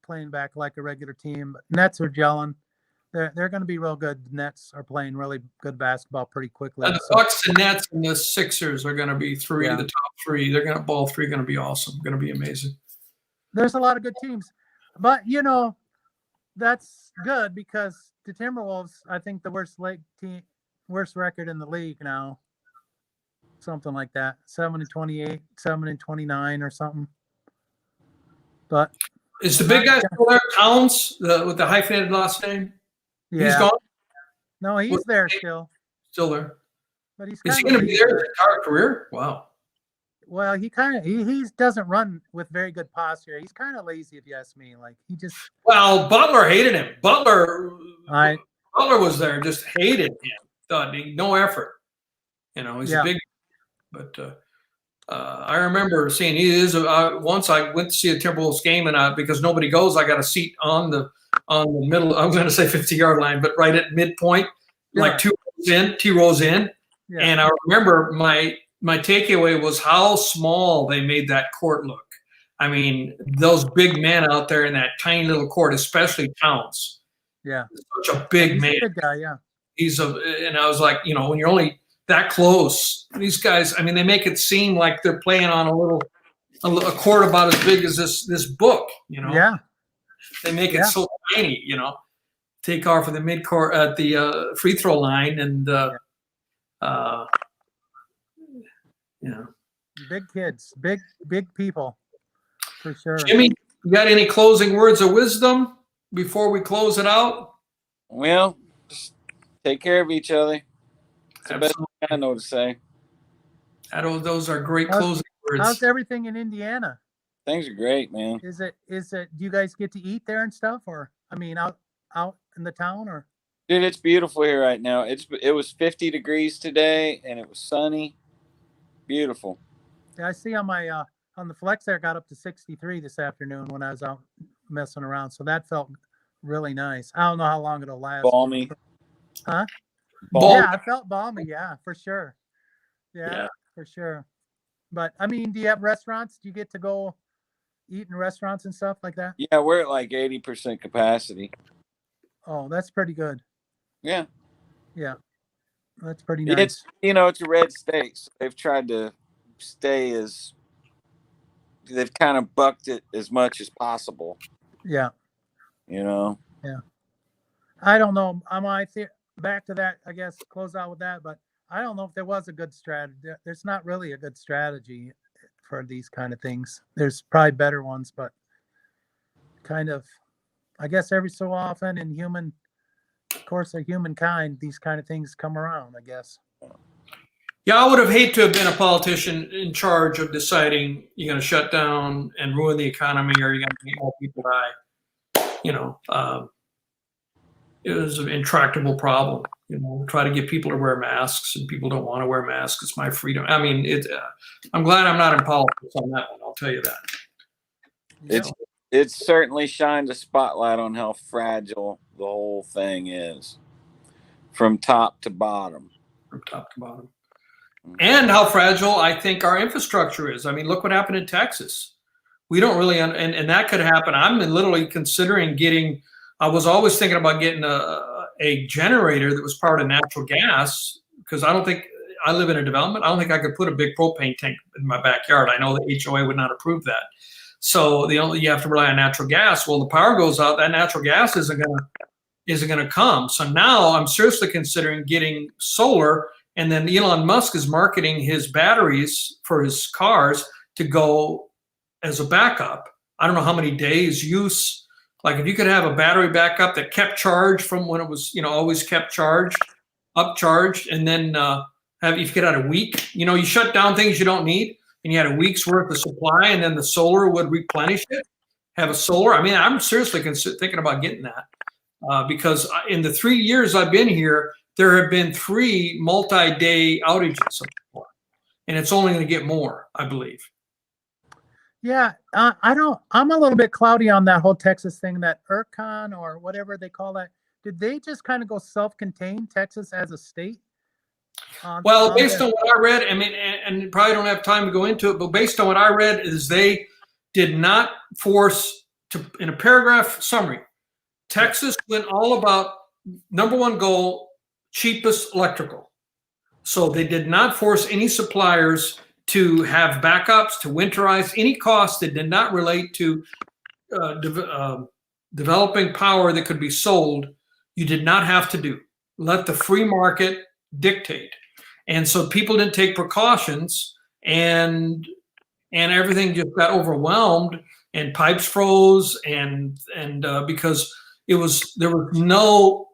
playing back like a regular team. Nets are gelling. They're going to be real good. The Nets are playing really good basketball pretty quickly. And the Bucks, the Nets, and the Sixers are going to be the top three. They're going to all three going to be awesome. Going to be amazing. There's a lot of good teams, but that's good because the Timberwolves, I think, the worst record in the league now. Something like that, 7-28, 7-29, or something. But is the big guy still there? Towns, with the hyphenated last name? Yeah. He's gone? No, he's there still. Still there. But he's is he going to be there his entire career? Wow. Well, he doesn't run with very good posture. He's kind of lazy, if you ask me. Like Well, Butler hated him. Butler was there and just hated him. Thought no effort. He's a big. But I remember seeing once I went to see a Timberwolves game, and because nobody goes, I got a seat on the middle. I was going to say 50-yard line, but right at midpoint, like two rows in. Yeah. And I remember my takeaway was how small they made that court look. I mean, those big men out there in that tiny little court, especially Towns. Yeah, such a big man. A big guy, yeah. And I was like, when you're only that close, these guys, I mean, they make it seem like they're playing on a court about as big as this book, Yeah. They make it so tiny, take off of the midcourt at the free throw line, and big kids, big people, for sure. Jimmy, you got any closing words of wisdom before we close it out? Well, just take care of each other. That's the best thing I know to say. Those are great closing words. How's everything in Indiana? Things are great, man. Is it? Do you guys get to eat there and stuff, or out in the town, or? Dude, it's beautiful here right now. It was 50 degrees today, and it was sunny. Beautiful. Yeah, I see on my on the flex there, got up to 63 this afternoon when I was out messing around. So that felt really nice. I don't know how long it'll last. Balmy. Huh? Balmy. Yeah, I felt balmy. Yeah, for sure. Yeah, for sure. But I mean, do you have restaurants? Do you get to go eat in restaurants and stuff like that? Yeah, we're at like 80% capacity. Oh, that's pretty good. Yeah. Yeah. That's pretty nice. It's a red state. So they've tried to they've kind of bucked it as much as possible. Yeah. Yeah. I don't know. Back to that, I guess, close out with that, but I don't know if there was a good strategy. There's not really a good strategy for these kind of things. There's probably better ones, but kind of, I guess every so often in humankind, these kind of things come around, I guess. Yeah, I would have hated to have been a politician in charge of deciding you're going to shut down and ruin the economy, or you're going to make more people die. It was an intractable problem. Try to get people to wear masks, and people don't want to wear masks. It's my freedom. I mean, I'm glad I'm not in politics on that one. I'll tell you that. It's certainly shined a spotlight on how fragile the whole thing is, from top to bottom. And how fragile I think our infrastructure is. I mean, look what happened in Texas. We don't really, and that could happen. I'm literally considering I was always thinking about getting a generator that was powered to natural gas, because I live in a development. I don't think I could put a big propane tank in my backyard. I know the HOA would not approve that. So you have to rely on natural gas. Well, the power goes out, that natural gas isn't going to come. So now I'm seriously considering getting solar, and then Elon Musk is marketing his batteries for his cars to go as a backup. I don't know how many days use. Like if you could have a battery backup that kept charged from when it was, always kept upcharged, and then if you could have a week, you shut down things you don't need, and you had a week's worth of supply, and then the solar would replenish it. Have a solar. I mean, I'm seriously thinking about getting that because in the 3 years I've been here, there have been 3 multi-day outages, and it's only going to get more, I believe. Yeah, I'm a little bit cloudy on that whole Texas thing, that ERCON or whatever they call that. Did they just kind of go self-contained, Texas as a state? Well, based on what I read, I mean, and probably don't have time to go into it, but based on what I read is they did not force to, in a paragraph summary, Texas went all about number one goal, cheapest electrical. So they did not force any suppliers to have backups, to winterize any costs that did not relate to developing power that could be sold. You did not have to do. Let the free market dictate. And so people didn't take precautions, and everything just got overwhelmed, and pipes froze, and because there was no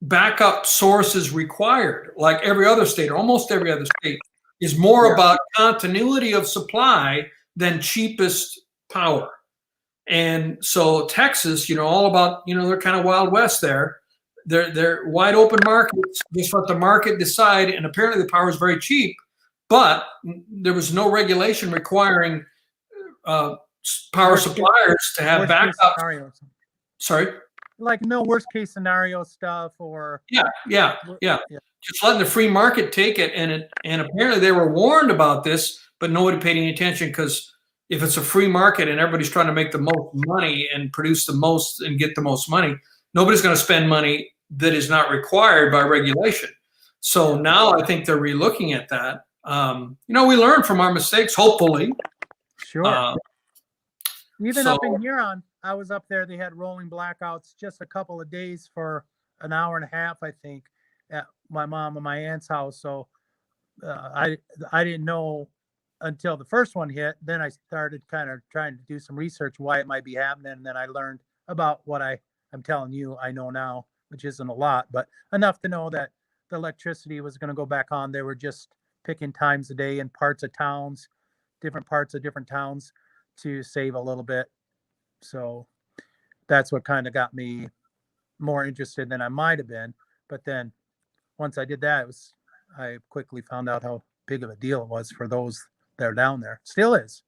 backup sources required, like every other state, or almost every other state, is more about continuity of supply than cheapest power. And so Texas, all about, they're kind of Wild West there. They're wide open markets, just let the market decide. And apparently the power is very cheap, but there was no regulation requiring power suppliers to have backup. Sorry? Like no worst case scenario stuff, or yeah. Just letting the free market take it, and apparently they were warned about this, but nobody paid any attention, because if it's a free market and everybody's trying to make the most money and produce the most and get the most money, nobody's going to spend money that is not required by regulation. So now I think they're relooking at that. We learn from our mistakes, hopefully. Sure. Even up in Huron, I was up there. They had rolling blackouts just a couple of days for an hour and a half, I think, at my mom and my aunt's house. So I didn't know until the first one hit. Then I started kind of trying to do some research why it might be happening. And then I learned about what I'm telling you I know now, which isn't a lot, but enough to know that the electricity was going to go back on. They were just picking times a day in parts of towns, different parts of different towns, to save a little bit. So that's what kind of got me more interested than I might have been. But then once I did that, I quickly found out how big of a deal it was for those that are down there. Still is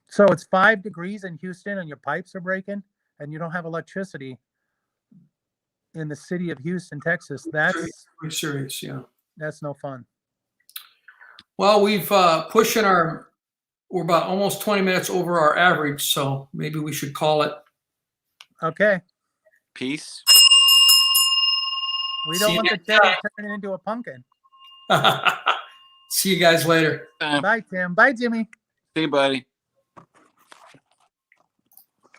so it's 5 degrees in Houston and your pipes are breaking and you don't have electricity in the city of Houston, Texas. That's pretty serious. Yeah. That's no fun. Well, we've we're about almost 20 minutes over our average, so maybe we should call it. Okay. Peace. We don't want the chicken turning into a pumpkin. See you guys later. Bye, Tim. Bye, Jimmy. See you, buddy.